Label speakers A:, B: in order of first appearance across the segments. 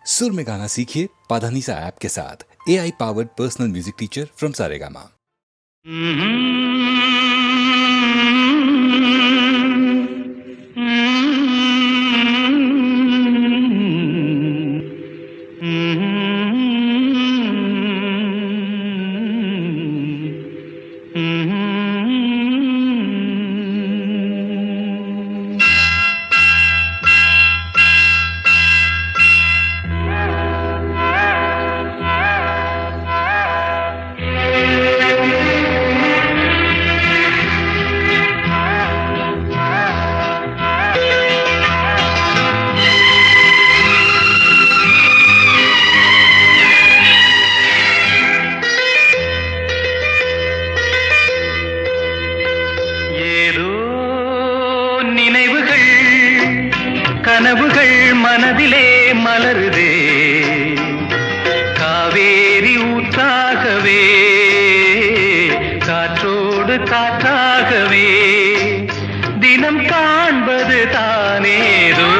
A: सुर में गाना सीखिए पाधानीसा ऐप के साथ। AI powered personal music teacher from Saregama.
B: நினைவுகள் கனவுகள் மனதிலே மலருதே காவேரி ஊற்றாகவே காற்றோடு காற்றாகவே தினம் காண்பது தானேதோ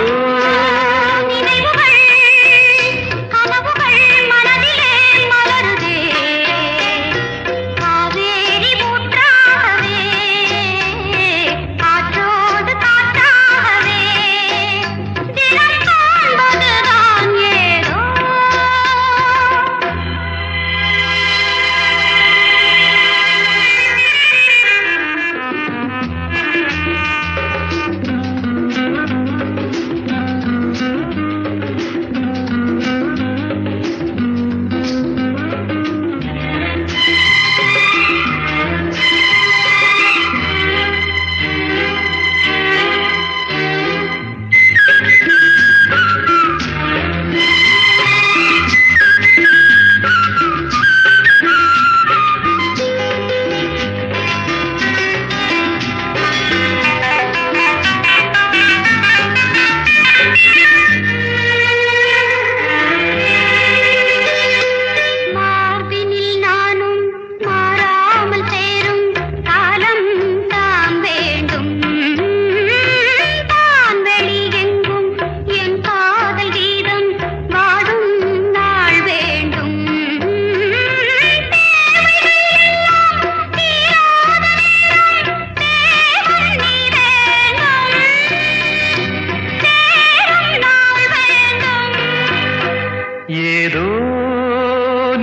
B: ஏதோ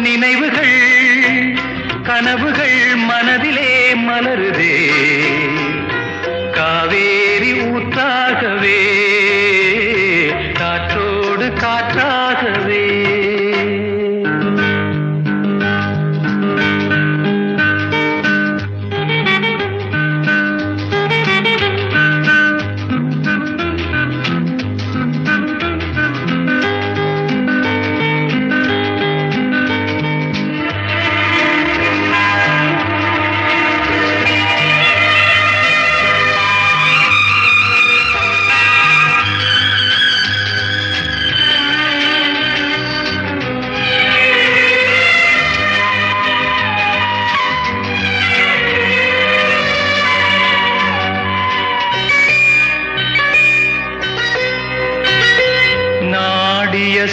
B: நினைவுகள் கனவுகள் மனதிலே மலருதே காவேரி ஊற்றாகவே காற்றோடு காற்றாகவே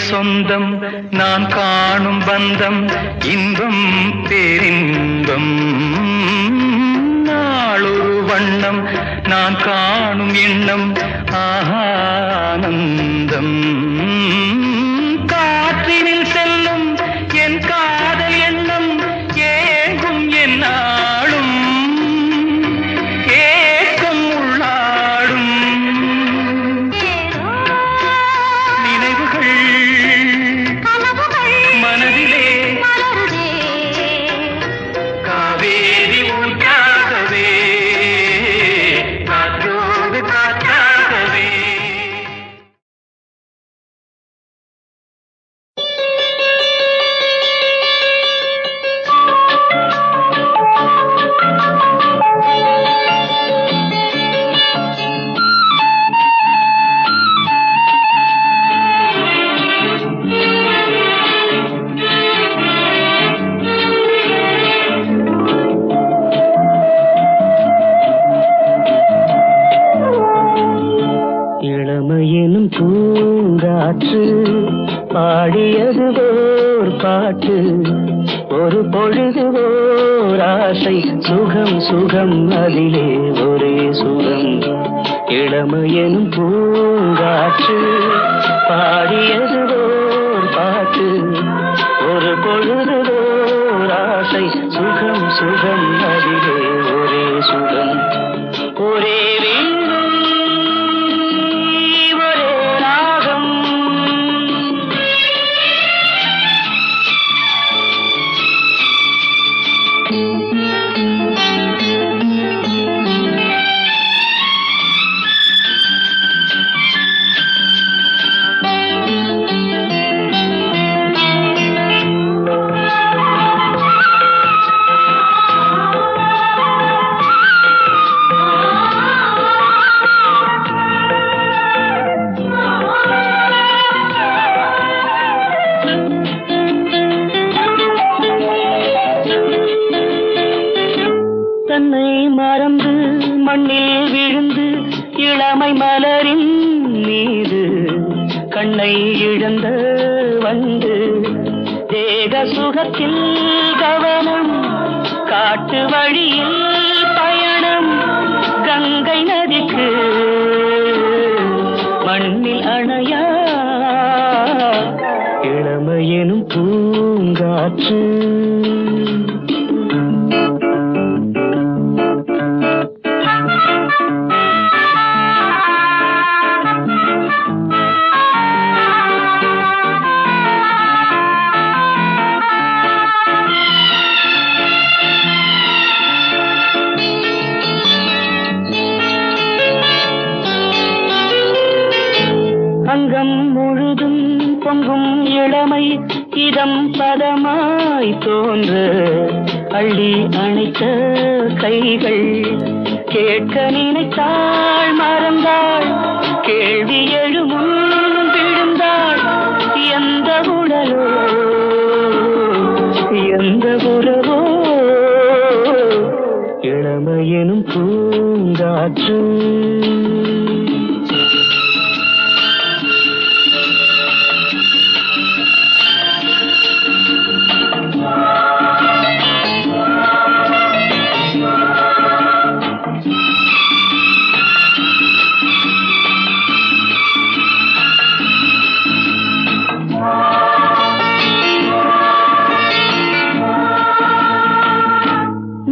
B: சொந்தம் நான் காணும் பந்தம் இன்பம் பேரின்பம் நாளொரு வண்ணம் நான் காணும் எண்ணம் ஆனந்தம் காற்றினில் செல்லும் என் காதல் எண்ணம் ஏங்கும் என் நாளும் ஏக்கம் உள்ளாடும் நினைவுகள் மனதிலே காவேரி ஊற்றாகவே காற்றோடு காற்றாகவே
C: பாடியது ஓர் பாட்டு ஒரு பொழுது ஓர் ஆசை சுகம் சுகம் அதிலே ஒரே சுகம் இளமையெனும் பூங்காற்று பாடியது ஓர் பாட்டு ஒரு பொழுது ஓர் ஆசை சுகம் சுகம் அதிலே ஒரே சுகம் ஒரே வீணை ஒரே ராகம் தன்னை மறந்து மண்ணில் விழுந்து இளமை மலரின் மீது கண்ணை இழந்த வந்து தேக சுகத்தில் கவனம் காட்டு வழியில் பயணம் கங்கை நதிக்கு மண்ணில் அணையா இளமையெனும் பூங்காற்று அங்கம் முழுதும் பொங்கும் இளமை இதம் பதமாய் தோன்ற அள்ளி அணைத்த கைகள் கேட்க நினைத்தாள் மறந்தாள் கேள்வி எழுமுன் விழுந்தாள் எந்த உடலோ எந்த உறவோ இளமையெனும் பூங்காற்று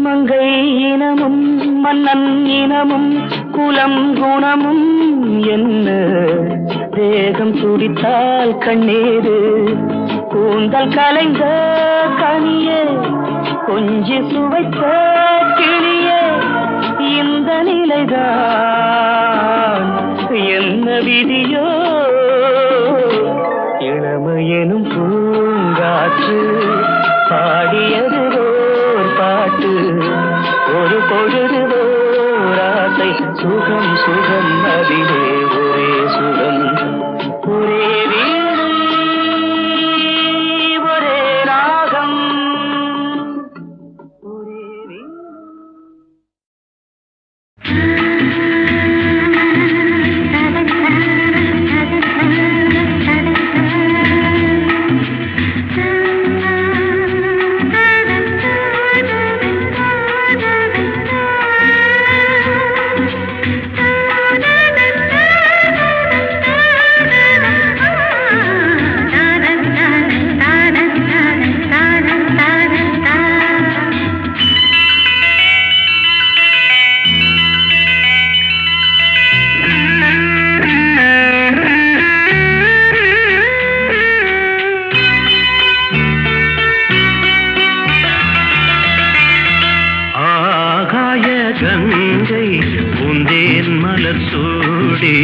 C: மங்கை இனமும் மன்னன் இனமும் குலம் குணமும் என்ன தேகம் துடித்தால் கண்ணீரு கூந்தல் கலைந்த கனியே கொஞ்சி சுவைத்த கிளியே இந்த நிலைதான் என்ன விதியோ இளமையெனும் பூங்காற்று பாடியது ஓர் பாட்டு ஒரு பொழுது ஓர் ஆசை சுகம் சுகம் அதிலே ஒரே சுகம் ஒரே வீணை ஒரே ராகம் ஒரே
B: கங்கை பூந்தேன் மலர் சூடி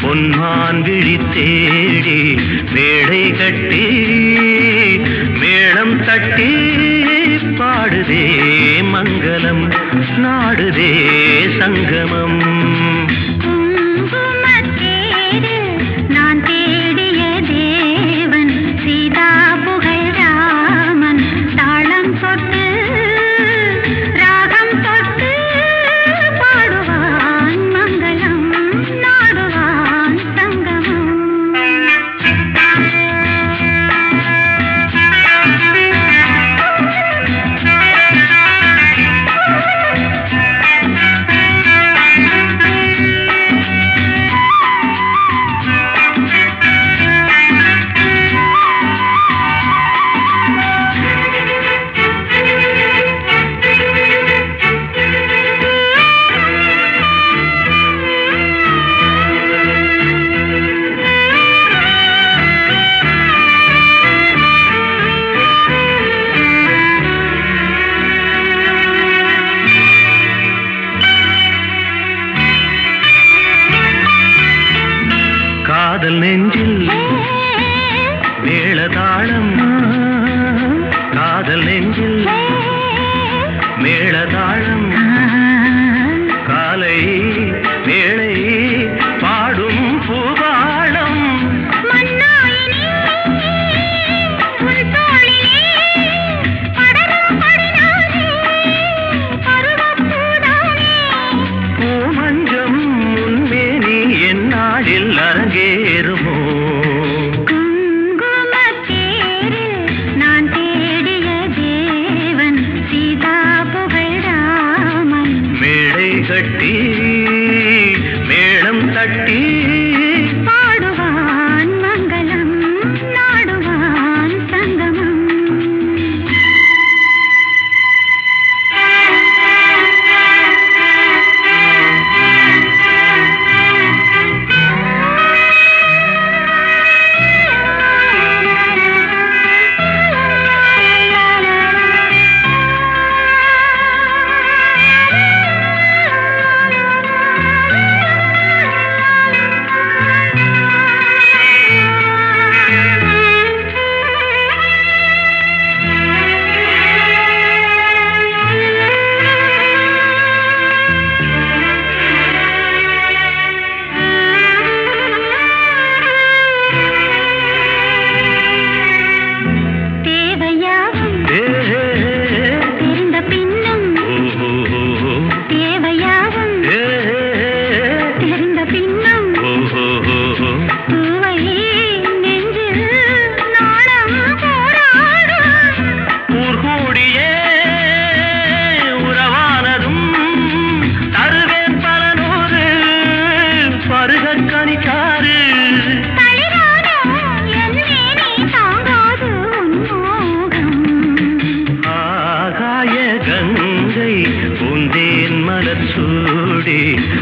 B: பொன்மான் விழி தேடி மேடை கட்டி மேளம் தட்டி பாடுதே மங்களம் நாடுதே சங்கமம்
D: நான் தேடிய தேவன் சீதா புகழ் ராமன் தாளம் தொட்டு ராகம் தொட்டு பாடுவான் மங்களம் நாடுவான் சங்கமம்
B: மேளதாளம் காதல் நெஞ்சில் மேளதாளம் காலை வேளை பாடும் பூபாளம் பூமஞ்சம் முன்மேனி என்னாளில் அரங்கேறுமோ கட்டி மேளம் தட்டி
D: பாடுவான் மங்களம் நாடுவான் சங்கமம்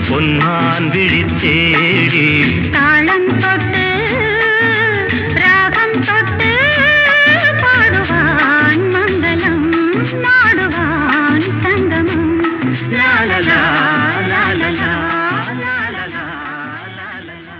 D: பொன்னான் விழித்தேடி தாளம் தொட்டு ராகம் தொட்டு பாடுவான் மங்களம் நாடுவான் சங்கமம் லாலலா லாலலா லாலலா லாலலா.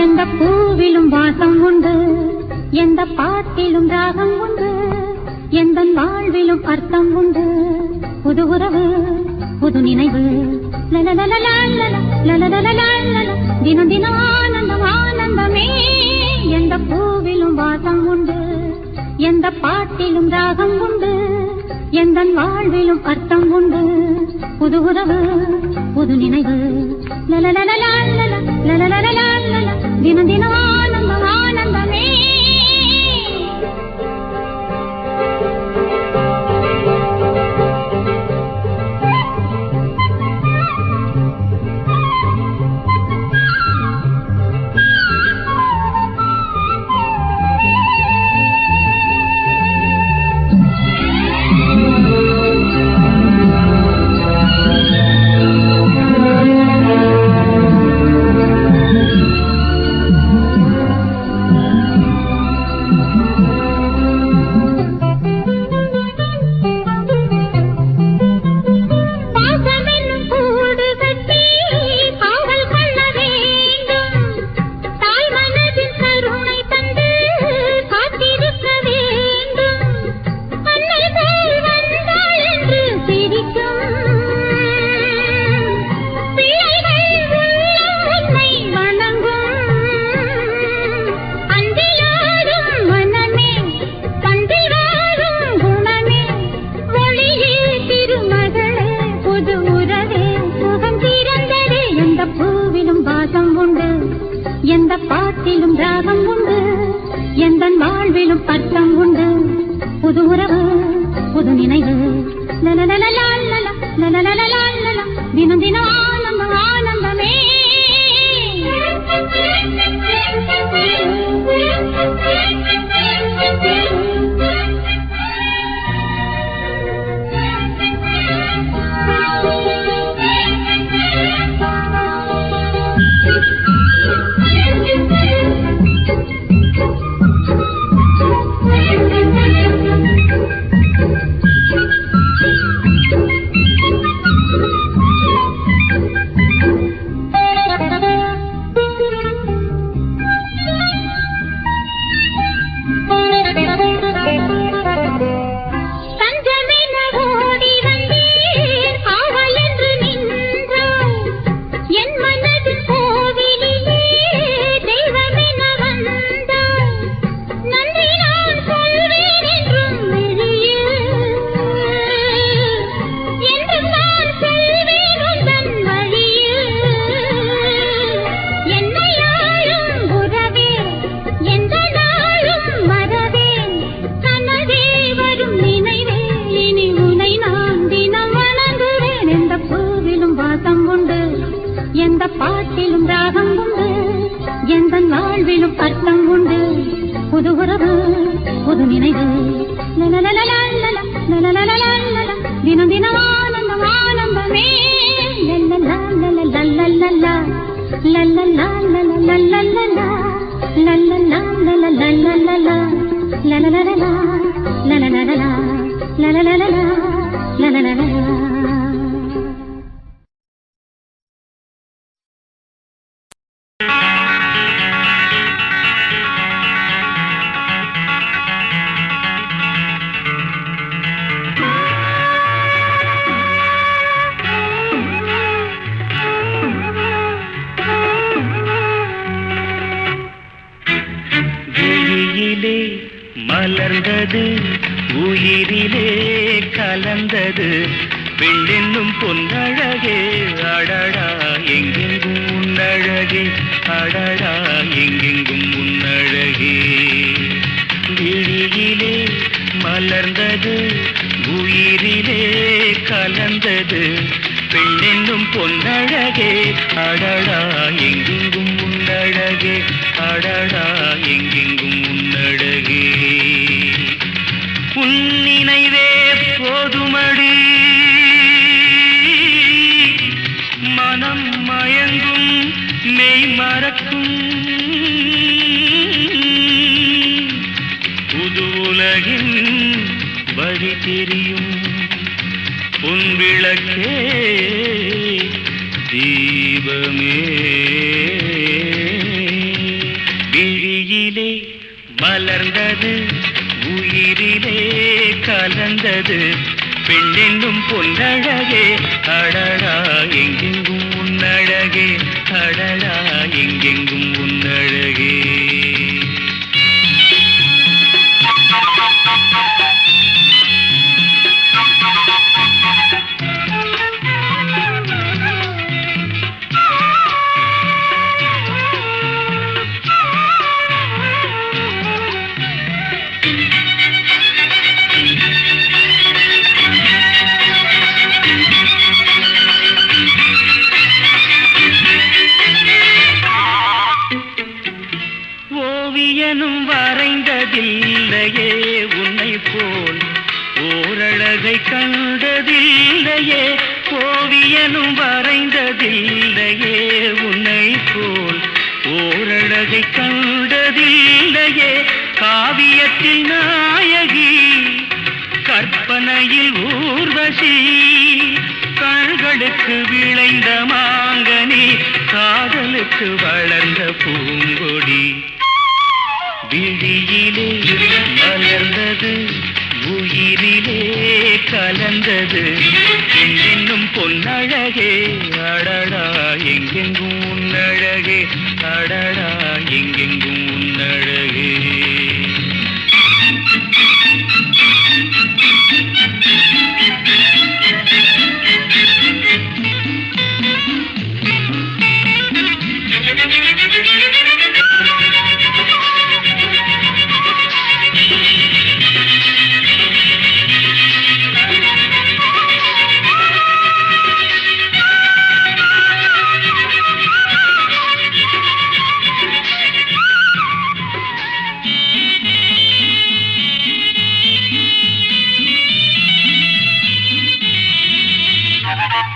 D: எந்த பூவிலும் வாசம் உண்டு, எந்த பாட்டிலும் ராகம் உண்டு, எந்த வாழ்விலும் அர்த்தம் உண்டு. புது உறவு புது நினைவு தினம் தினம் ஆனந்தம் ஆனந்தமே. எந்த பூவிலும் வாசம் உண்டு, எந்த பாட்டிலும் ராகம் உண்டு, எந்த வாழ்விலும் அர்த்தம் உண்டு. புது உறவு புது நினைவு தினம் தினம் ஆனந்தம் ஆனந்தமே. எந்த பாட்டிலும் ராகம் உண்டு, எந்த வாழ்விலும் அர்த்தம் உண்டு. புது உறவு புது நினைவு தினம் தினம் ஆனந்தம் ஆனந்தமே. பாட்டிலும் ராகம் உண்டு எந்தன் வாழ்விலும் அர்த்தம் உண்டு புது உறவு புது நினைவு லலலலலலல, லலலலலலல, தினம் தினம் ஆனந்தம் ஆனந்தமே லல்லலலலலலலலலா, லல்லலலலலலலலா, லல்லலலலலலலலா, லலலலலா, லலலலலா, லலலலலா, லலலலலா.
B: விழியிலே மலர்ந்தது உயிரிலே கலந்தது பெண்ணென்னும் பொன்னழகே அடடா எங்கெங்கும் உன்னழகே அடடா எங்கெங்கும் உன்னழகே விழியிலே மலர்ந்தது உயிரிலே கலந்தது பெண்ணென்னும் பொன்னழகே அடடா எங்கெங்கும் உன்னழகே அடடா எங்கெங்கும் உன்னழகே உன் நினைவே போதுமடி மனம் மயங்கும் மெய் மறக்கும் புது உலகின் வழி தெரியும் உன் விளக்கே தீபமே விழியிலே மலர்ந்தது உயிரிலே கலந்தது பெண்ணென்னும் பொன்னழகே அடடா எங்கெங்கும் உன்னழகே அடடா எங்கெங்கும் உன்னழகே ஓவியனும் வரைந்ததில்லையே உன்னை போல் ஓரழகை கண்டதில்லையே ஓவியனும் வரைந்ததில்லையே உன்னை போல் ஓரழகை கண்டதில்லையே காவியத்தில் நாயகி கற்பனையில் ஊர்வசி கண்களுக்கு விளைந்த மாங்கனி காதலுக்கு வளர்ந்த பூங்கொடி விழியிலே மலர்ந்தது உயிரிலே கலந்தது என்னும் பொன்னழகே அடடா எங்கெங்கும் உன்னழகே அடடா எங்கெங்கும் உன்னழகே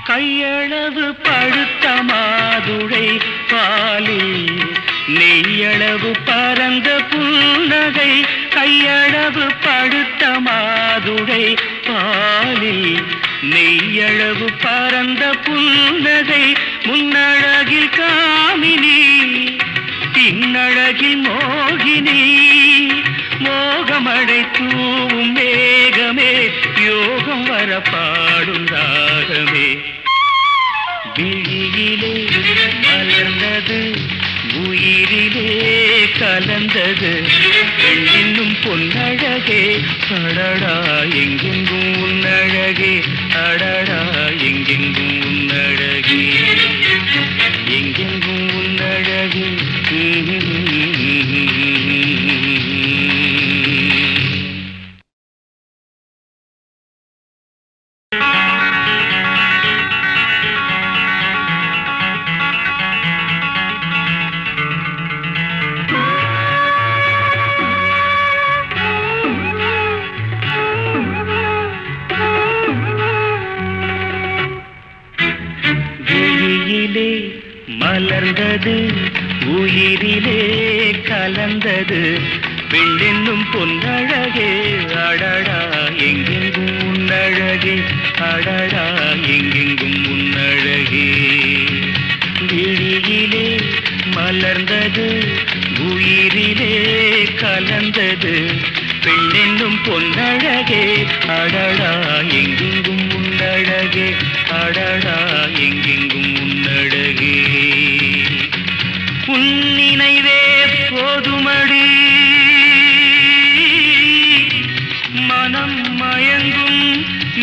B: கையளவு பழுத்த மாதுளை பாலில் நெய்யளவு பரந்த புன்னகை கையளவு பழுத்த மாதுளை பாலில் நெய்யளவு பரந்த புன்னகை முன்னழகில் காமினி பின்னழகில் மோகினி மோகமடை தூவும் மேகமே யோகம் வர பாடும் ராகமே விழியிலே மலர்ந்தது உயிரிலே கலந்தது பெண்ணின்னும் பொன்னழகே அடடா எங்கெங்கும் உன்னழகே அடடா எங்கெங்கும் உன்னழகே எங்கெங்கும் உன்னழகே மலர்ந்தது உயிரிலே கலந்தது பெண்ணென்னும் பொன்னழகே அடடா எங்கெங்கும் உன்னழகே அடடா எங்கெங்கும் உன்னழகே விழியிலே மலர்ந்தது உயிரிலே கலந்தது பெண்ணென்னும் பொன்னழகே அடடா எங்கெங்கும் உன்னழகே அடடா எங்கெங்கும் உன்னழகே உன் நினைவே போதுமடி மனம் மயங்கும்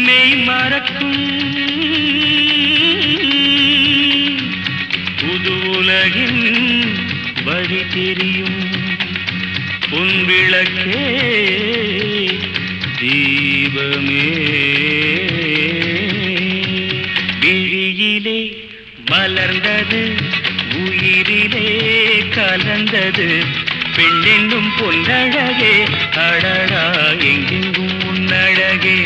B: மெய் மறக்கும் புது உலகின் வழி தெரியும் உன் விளக்கே தீபமே விழியிலே மலர்ந்தது உயிரிலே கலந்தது பெண்ணென்னும் பொன்னழகே அடடா எங்கெங்கும் உன்னழகே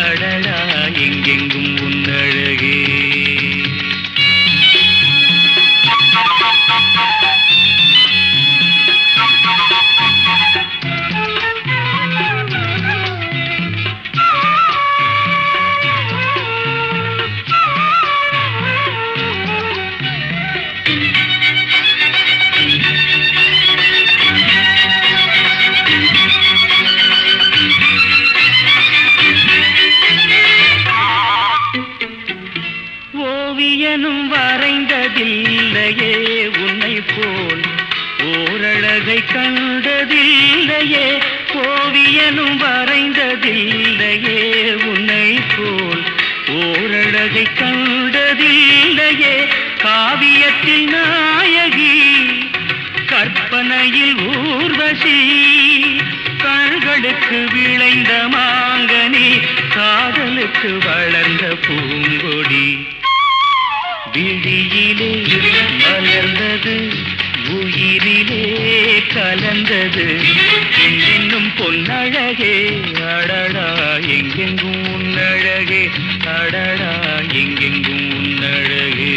B: அடடா எங்கெங்கும் உன்னழகே ஓவியனும் வரைந்ததில்லையே உன்னை போல் ஓரழகை கண்டதில்லையே ஓவியனும் வரைந்ததில்லையே உன்னை போல் ஓரழகை கண்டதில்லையே காவியத்தில் நாயகி கற்பனையில் ஊர்வசி கண்களுக்கு விளைந்த மாங்கனி காதலுக்கு வளர்ந்த பூங்கொடி விழியிலே மலர்ந்தது உயிரிலே கலந்தது பெண்ணென்னும் பொன்னழகே அடடா எங்கெங்கும் உன்னழகே அடடா எங்கெங்கும் உன்னழகே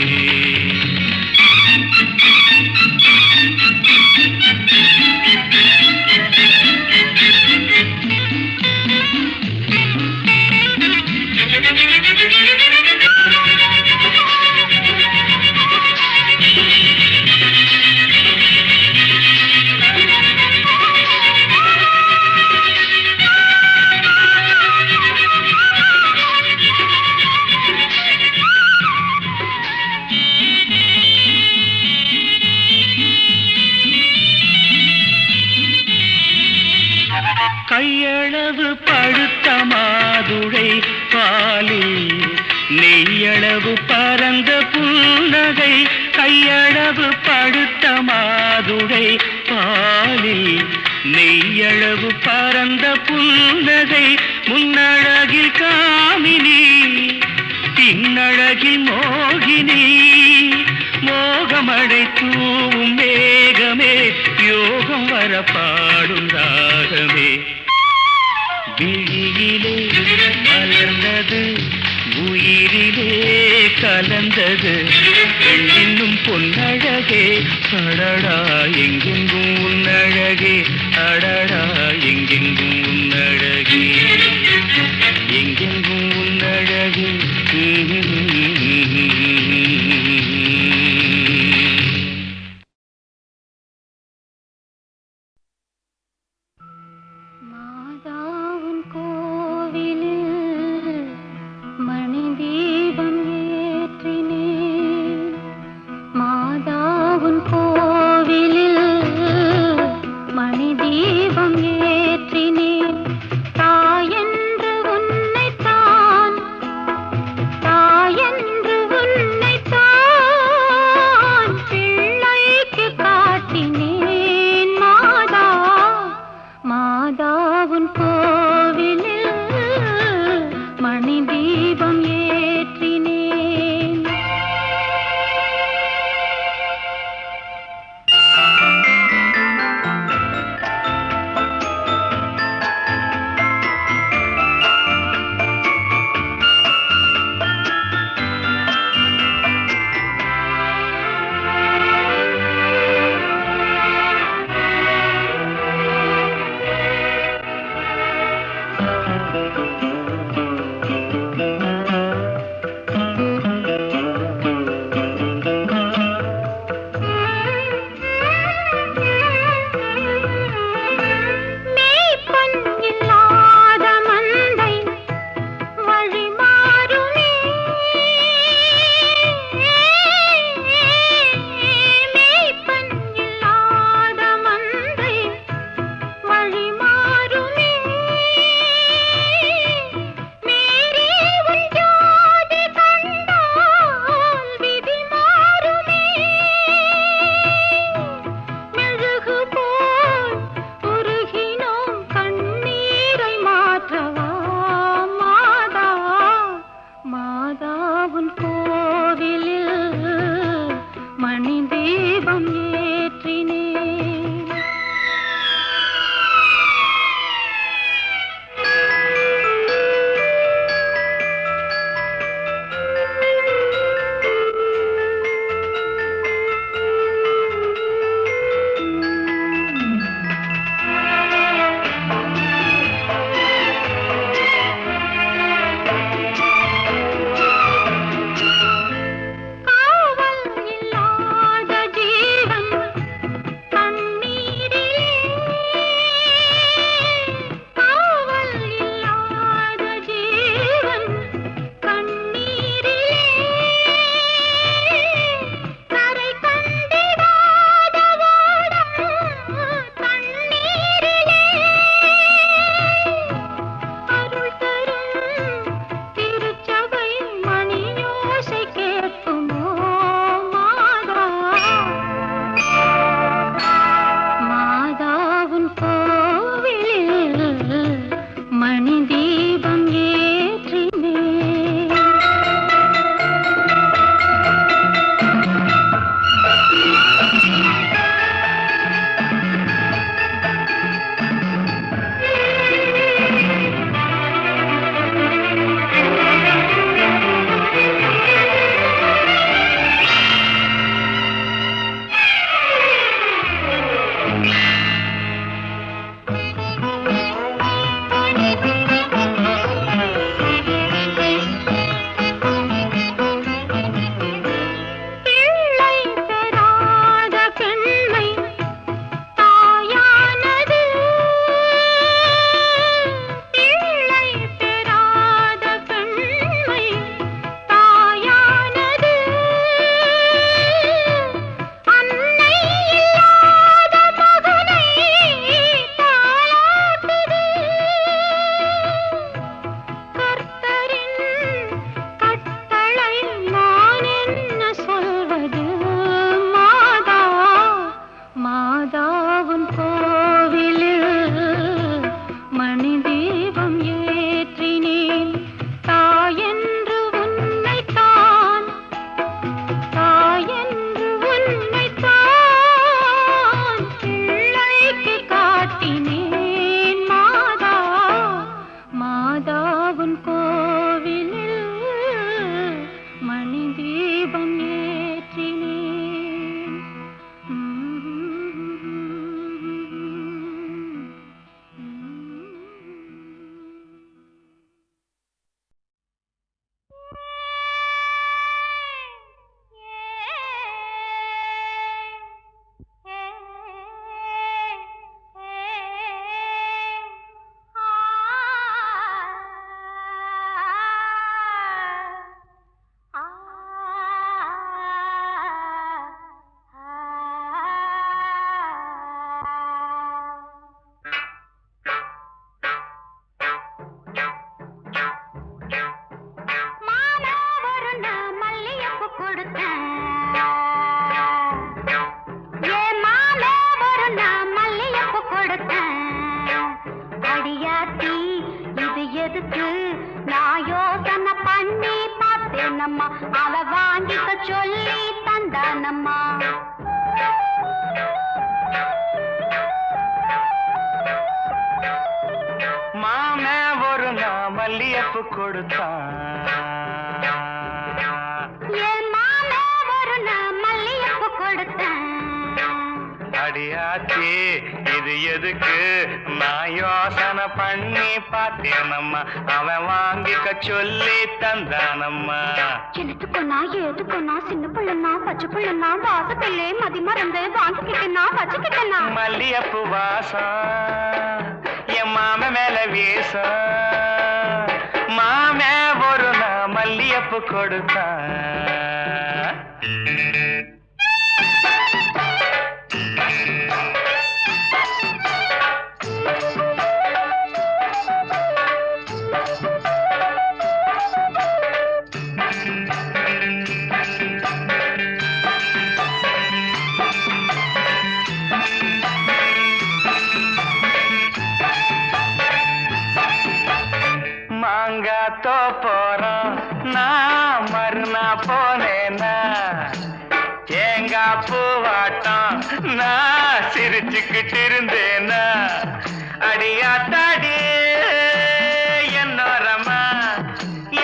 B: கையளவு பழுத்த மாதுளை பாலில் நெய்யளவு பரந்த புன்னகை கையளவு பழுத்த மாதுளை பாலில் நெய்யளவு பரந்த புன்னகை முன்னழகில் காமினி பின்னழகில் மோகினி மோகமடை தூவும் மேகமே யோகம் வர பாடும் ராகமே விழியிலே மலர்ந்தது உயிரிலே கலந்தது பெண்ணின்னும் பொன்னழகே அடடா எங்கெங்கும் உன்னழகே அடடா எங்கெங்கும் உன்னழகே எங்கெங்கும் உன்னழகே
D: மணி தீபம் ஏற்றினேன்.
C: மல்லியப்பு கொடுத்தான் அடியாச்சி இது எதுக்கு நான் யோசனை பண்ணி பார்த்தேனம்மா அவன் வாங்கிக்க சொல்லி தந்தானம்மா
D: எனத்துக்குன்னா ஏதுக்குன்னா சின்ன பிள்ளைனா பச்சை பிள்ளைனா வாசத்திலே மதி மறந்து வாங்கிக்கிட்டேனா வச்சுக்கிட்டேனா
C: மல்லியப்பு வாசம் என் மாம மேல வீசம் மாமே ஒரு நான் மல்லியப்பு கொடுத்தான் மாங்காத்தோ போறோம் நான் மறுநா போனேன்னா தேங்கா பூவாட்டம் நான் சிரிச்சுக்கிட்டு இருந்தேனா அடியாத்தாடி என்னோரமா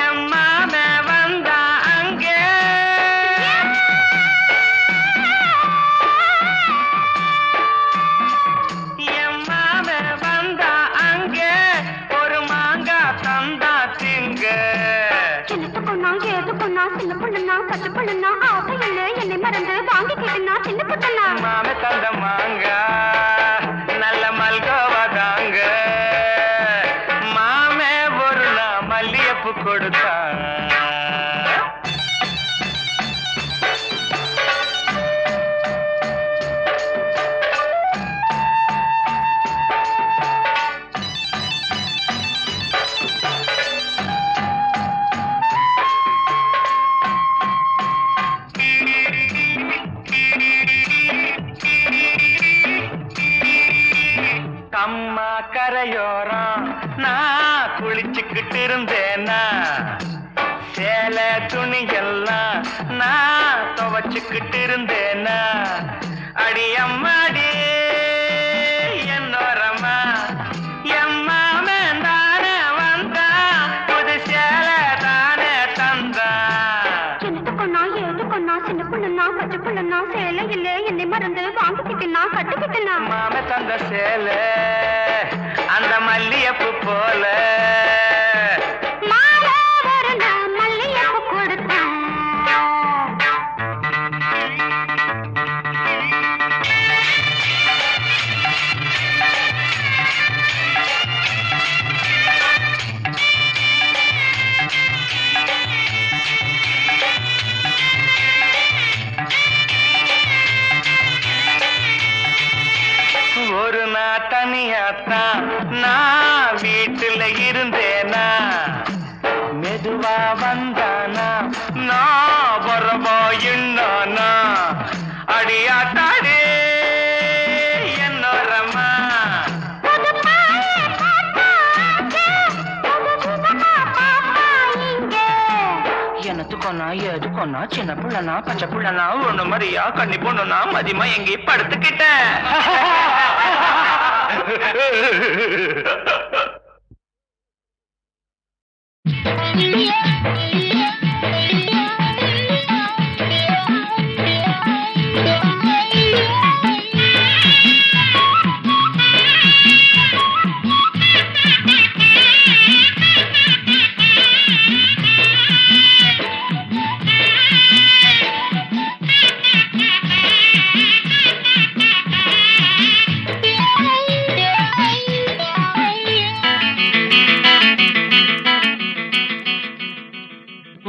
C: எம்மாம வந்தா அங்கே எம்மாம வந்தா அங்கே ஒரு மாங்கா தந்தா திங்க
D: சின்ன பொண்ணுனா பச்சை பொண்ணுனா ஆசை இல்லை என்னை மறந்து வாங்கிக்கிட்டுனா சின்ன பொண்ணுனா
C: மாம தந்த மாங்கா நல்ல மல்கோவா தாங்க மாமே ஒரு நாள் மல்லியப்பு கொடுத்தா அம்மா கரையோரம் நான் குளிச்சுக்கிட்டு இருந்தேனா சேலை துணியெல்லாம் நான் துவச்சுக்கிட்டு இருந்தேனா அடி அம்மாடி என்னோரமா எம்மாமே தானே வந்தா புது சேலை தானே தந்தா
D: சின்ன பொண்ணுனா பச்சை பொண்ணுனா சேலை இல்லை என்னை மறந்து வாங்கிக்கிட்டுனா கட்டிக்கிட்டுனா
C: மாம தந்த சேலை அந்த மல்லியப்பு போல
D: மல்லியப்பு கொடுத்தேன்
C: ஒரு நாள் தனியாத்தான் நான் வீட்டுல இருந்தேனா மெதுவா வந்தானா நான் வரவா என்னானா அடியாத்தாடி என்னோரமா எனத்துக்கொன்னா எதுக்கொன்னா சின்ன புள்ளனா பச்சை புள்ளனா ஒண்ணு மாதிரியா கண்ணி பொண்ணுனா மதியமா எங்கே படுத்துக்கிட்டேன்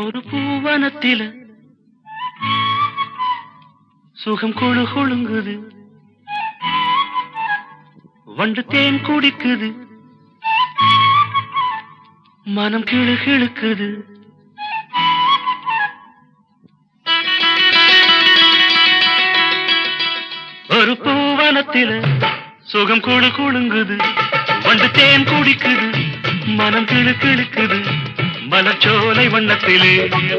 C: ஒரு பூவனத்தில சுகம் கொழு கொழுங்குது வண்டு தேன் குடிக்குது மனம் கிளு கிழுக்குது ஒரு பூவனத்தில சுகம் கொழு கொழுங்குது வண்டு தேன் குடிக்குது மனம் கிளு கிழுக்குது மலச்சோலை வண்ணத்திலே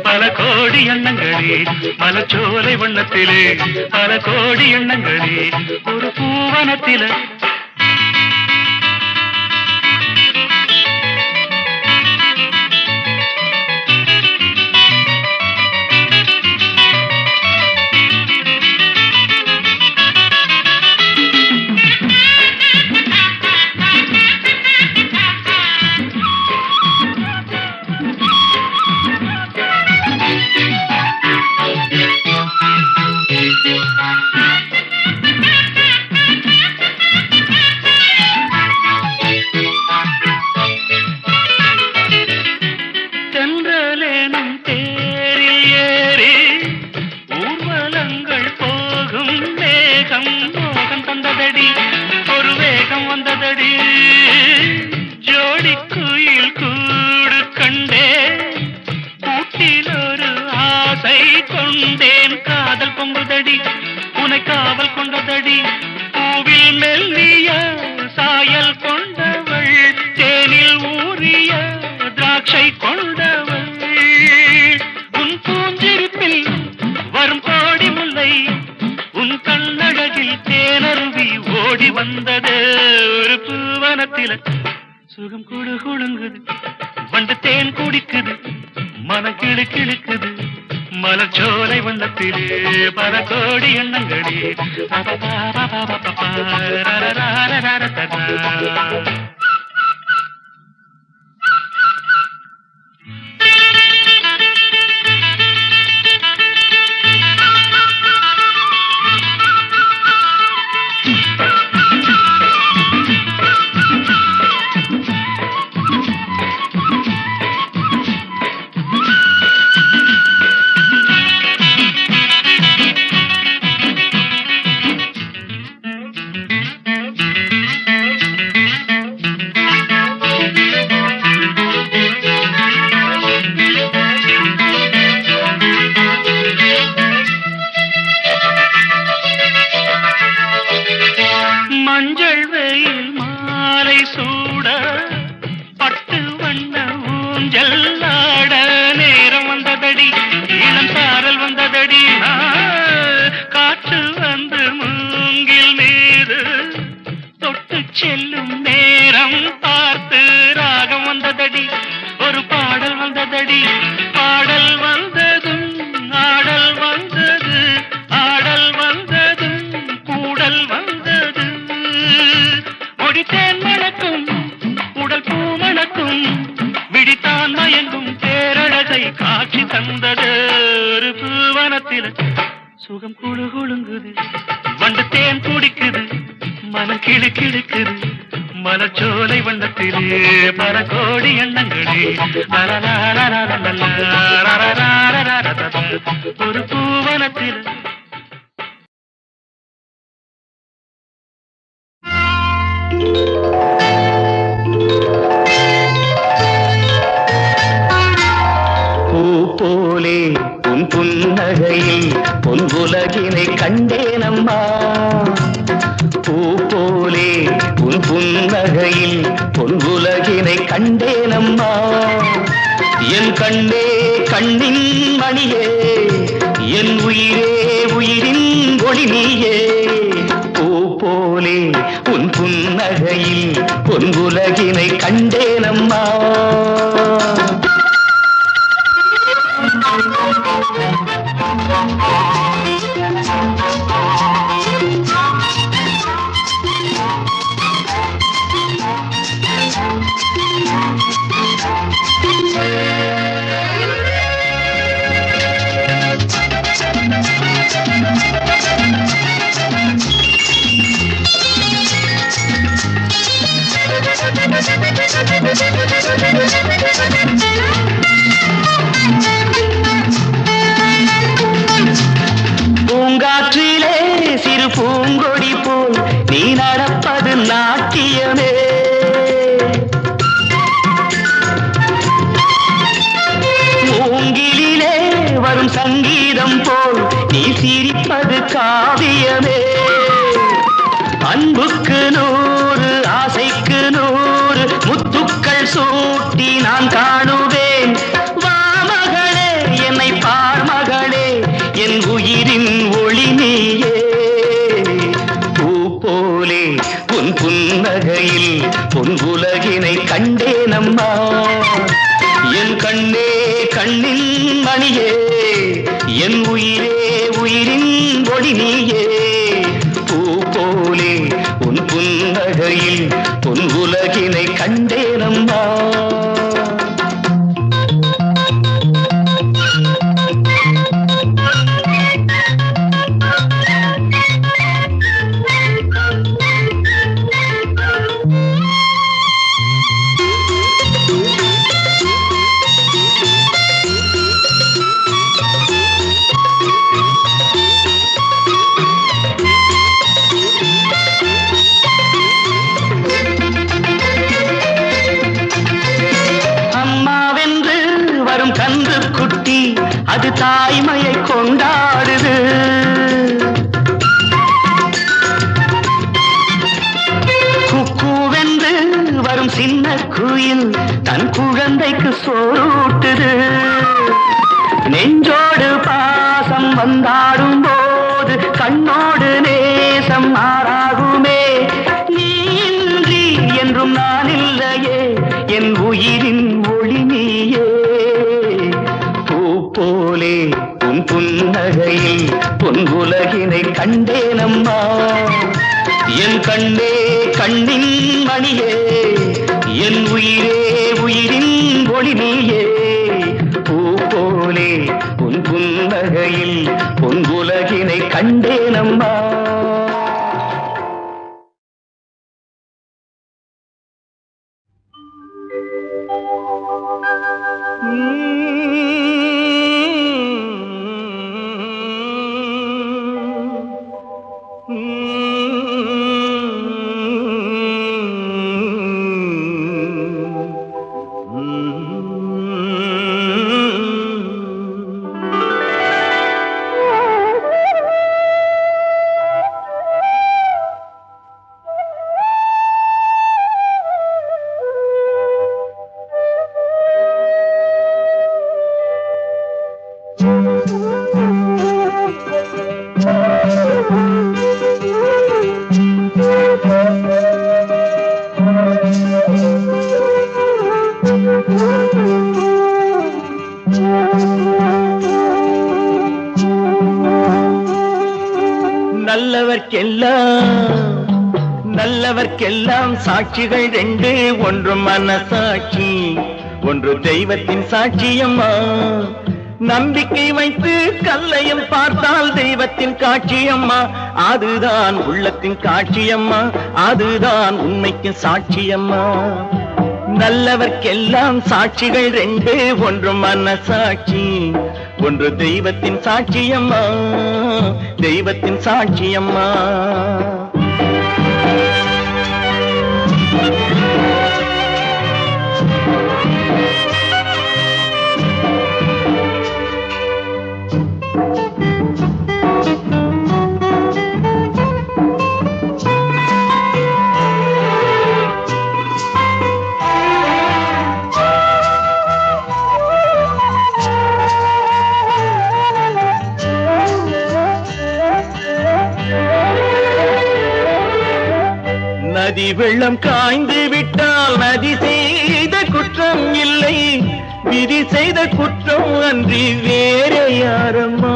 C: பல கோடி எண்ணங்களே மலச்சோலை வண்ணத்திலே பல கோடி எண்ணங்களே ஒரு பூவனத்திலே வந்ததடி ஜோடி குயில் கூடு கண்டே கூட்டில் ஒரு ஆசை கொண்டேன் காதல் பொங்குதடி உனை காவல் கொண்டதடி பூவில் மெல்லிய சாயல் கொண்டவள் தேனில் ஊறிய திராட்சை கொண்டவள் உன் பூஞ்சிரிப்பில் வரும் கோடி முல்லை
B: உன் கண்ணழகில் தேனருவி ஓடி வந்தது ஒரு பூவனத்தில சுகம் குழு குழுங்குது வண்டு தேன் குடிக்குது மன கிளு கிழுக்குது மலச்சோலை வண்ணத்திலே பல கோடி எண்ணங்களே மஞ்சள் வெயில் மாலை சூட பட்டு வண்ண ஊஞ்சல் ஆட நேரம் வந்ததடி இளம் சாரல் வந்ததடி காற்று வந்து மூங்கில் மீது தொட்டு செல்லும் நேரம் பார்த்து ராகம் வந்ததடி ஒரு பாடல் வந்ததடி பாடல் வந்ததும் ஆடல் வந்தது ஆடல் வந்ததும் கூடல் வந்தது ஒடித்தேன் மணக்கும் உடல் பூ மணக்கும் விடித்தான் மயங்கும் பேரழகை காட்சி தந்தது ஒரு பூவனத்தில் சுகம் குழு குழுங்குது வண்டு தேன் குடிக்குது மனம் கிளு கிழுக்குது மலச்சோலை வண்ணத்திலே பல கோடி எண்ணங்களே ஒரு பூவனத்தில் பூ போலே உன் புன்னகையில் பொன் உலகினை கண்டேனம்மா பூ போலே உன் புன்னகையில் பொன் உலகினை கண்டேனம்மா என் கண்ணே கண்ணின் மணியே என் உயிரே உயிரின் ஒளி நீயே பூ போலே உன் புன்னகையில் பொன் உலகினை கண்டேனம்மா பூங்காற்றிலே சிறு பூங்கொடி போல் நீ நடப்பது நாட்டியமே மூங்கிலே வரும் சங்கீதம் போல் நீ சிரிப்பது காவியமே அன்புக்கு 100 ஆசைக்கு 100 முத்துக்கள் சூட்டி நான் காணுவேன் வா மகளே என்னை பார் மகளே என் உயிரின் ஒளி நீயே பூ போலே உன் புன்னகையில் பொன் உலகினை கண்டேனம்மா என் கண்ணே கண்ணின் மணியே என் உயிரே உயிரின் ஒளி நீயே பூ போலே உன் புன்னகையில் பொன் உலகினை கண்டேனம்மா அது தாய்மையை கொண்டாடுது குக்கூவென்று வரும் சின்ன குயில் தன் குழந்தைக்கு சோறூட்டுது நெஞ்சோடு பாசம் வந்தாடும் போது கண்ணோடு கண்டேனம்மா என் கண்ணே கண்ணின் மணியே என் உயிரே உயிரின் ஒளி நீயே பூ போலே உன் புன்னகையில் உன் உலகினை கண்டேனம்மா.
C: நல்லவர்க்கெல்லாம் சாட்சிகள் ரெண்டு, ஒன்று மனசாட்சி ஒன்று தெய்வத்தின் சாட்சியம்மா. நம்பிக்கை வைத்து கல்லையும் பார்த்தால் தெய்வத்தின் காட்சியம்மா. அதுதான் உள்ளத்தின் காட்சியம்மா, அதுதான் உண்மைக்கு சாட்சியம்மா. நல்லவர்க்கெல்லாம் சாட்சிகள் ரெண்டு, ஒன்று மனசாட்சி ஒன்று தெய்வத்தின் சாட்சியம்மா, தெய்வத்தின் சாட்சியம்மா. நதி வெள்ளம் காய்ந்து விட்டால் நதி செய்த குற்றம் இல்லை, விதி செய்த குற்றம் அன்றி வேற யாரம்மா.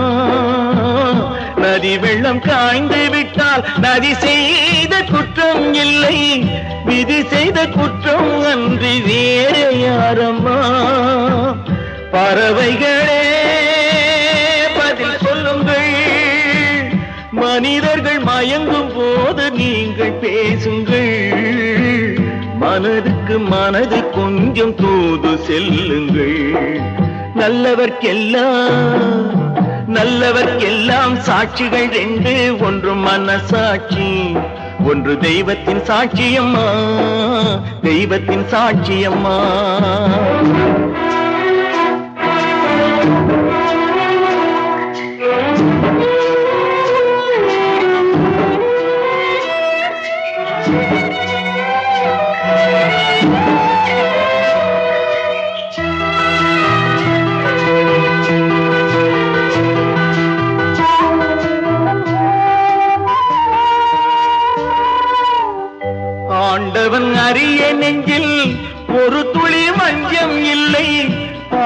C: நதி வெள்ளம் காய்ந்து விட்டால் நதி செய்த குற்றம் இல்லை, விதி செய்த குற்றம் அன்றி வேற யாரம்மா. பறவைகளே பதில் சொல்லுங்கள், மனிதர்கள் மயங்கும் போது நீங்கள் பேசுங்கள். மனதுக்கு மனது கொஞ்சம் தூது செல்லுங்கள். நல்லவர்க்கெல்லாம் சாட்சிகள் ரெண்டு, ஒன்று மனசாட்சி ஒன்று தெய்வத்தின் சாட்சியம்மா, தெய்வத்தின் சாட்சியம்மா. ஆண்டவன் அறிய நெஞ்சில் ஒரு துளி மஞ்சம் இல்லை,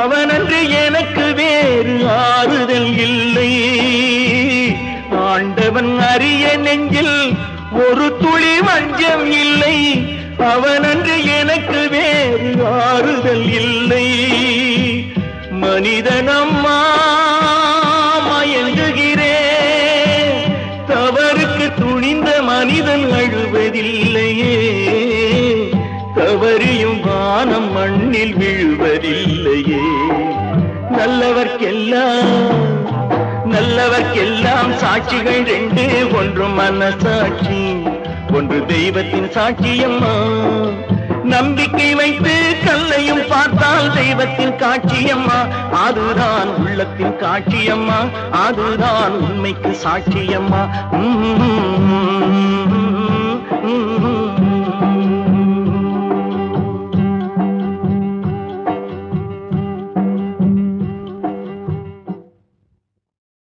C: அவனன்று எனக்கு வேறு ஆறுதல் இல்லை. ஆண்டவன் அறிய நெஞ்சில் ஒரு துளி மஞ்சம் இல்லை, அவனன்று எனக்கு வேறு ஆறுதல் இல்லை. மனிதனம்மா மயங்குகிறேன், தவறுக்கு துணிந்த மனிதன் அழுவதில்லையே, தவறியும் வானம் மண்ணில் விழுவதில்லையே. நல்லவர்க்கெல்லாம் சாட்சிகள் ரெண்டு, ஒன்று மனசாட்சி ஒன்று தெய்வத்தின் சாட்சியம்மா. நம்பிக்கை வைத்து கல்லையும் பார்த்தால் தெய்வத்தின் காட்சியம்மா, அதுதான் உள்ளத்தின் காட்சியம்மா, அதுதான் உண்மைக்கு சாட்சியம்மா.